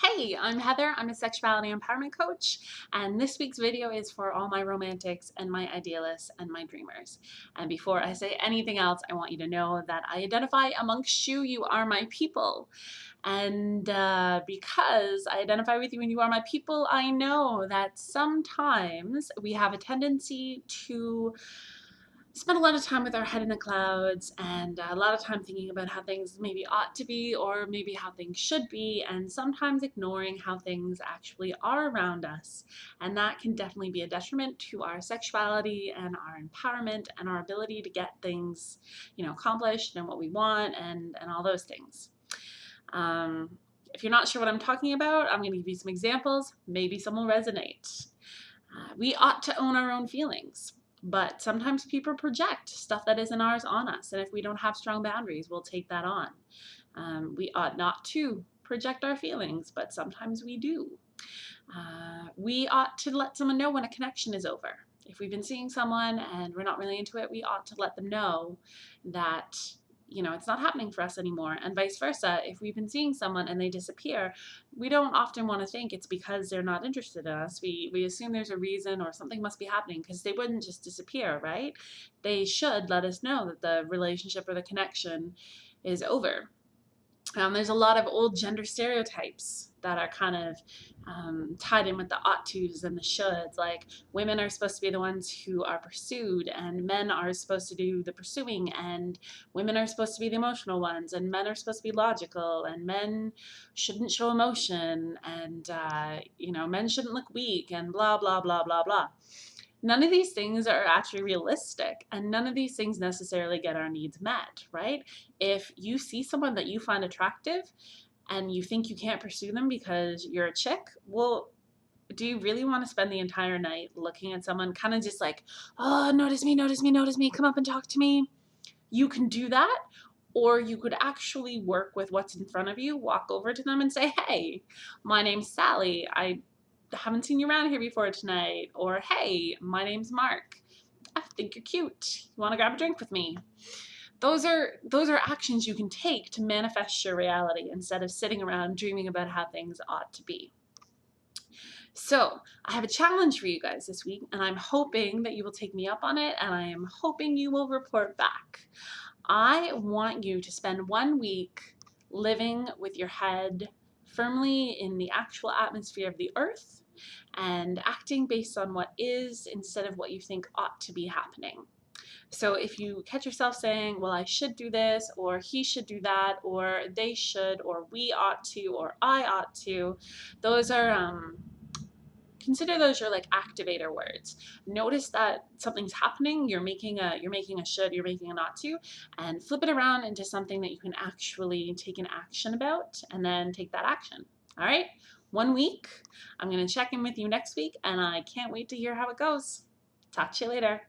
Hey, I'm Heather. I'm a sexuality empowerment coach, and this week's video is for all my romantics and my idealists and my dreamers. And before I say anything else, I want you to know that I identify amongst you. You are my people. And because I identify with you and you are my people, I know that sometimes we have a tendency to spend a lot of time with our head in the clouds and a lot of time thinking about how things maybe ought to be or maybe how things should be, and sometimes ignoring how things actually are around us. And that can definitely be a detriment to our sexuality and our empowerment and our ability to get things, accomplished and what we want and all those things. If you're not sure what I'm talking about, I'm going to give you some examples. Maybe some will resonate. We ought to own our own feelings. But sometimes people project stuff that isn't ours on us. And if we don't have strong boundaries, we'll take that on. We ought not to project our feelings, but sometimes we do. We ought to let someone know when a connection is over. If we've been seeing someone and we're not really into it, we ought to let them know that it's not happening for us anymore, and vice versa. If we've been seeing someone and they disappear, we don't often want to think it's because they're not interested in us. We assume there's a reason or something must be happening, because they wouldn't just disappear, right? They should let us know that the relationship or the connection is over. There's a lot of old gender stereotypes that are kind of tied in with the ought tos and the shoulds. Like, women are supposed to be the ones who are pursued, and men are supposed to do the pursuing, and women are supposed to be the emotional ones, and men are supposed to be logical, and men shouldn't show emotion, and men shouldn't look weak, and blah blah blah blah blah. None of these things are actually realistic, and none of these things necessarily get our needs met, right? If you see someone that you find attractive and you think you can't pursue them because you're a chick, well, do you really want to spend the entire night looking at someone kind of just like, oh, notice me, notice me, notice me, come up and talk to me? You can do that, or you could actually work with what's in front of you, walk over to them and say, hey, my name's Sally. I haven't seen you around here before tonight. Or, hey, my name's Mark. I think you're cute. You want to grab a drink with me? Those are actions you can take to manifest your reality instead of sitting around dreaming about how things ought to be. So I have a challenge for you guys this week, and I'm hoping that you will take me up on it, and I am hoping you will report back. I want you to spend 1 week living with your head firmly in the actual atmosphere of the earth and acting based on what is instead of what you think ought to be happening. So if you catch yourself saying, well, I should do this, or he should do that, or they should, or we ought to, or I ought to, those are consider those your like activator words. Notice that something's happening, you're making a should, you're making a not to, and flip it around into something that you can actually take an action about, and then take that action. All right, 1 week. I'm going to check in with you next week, and I can't wait to hear how it goes. Talk to you later.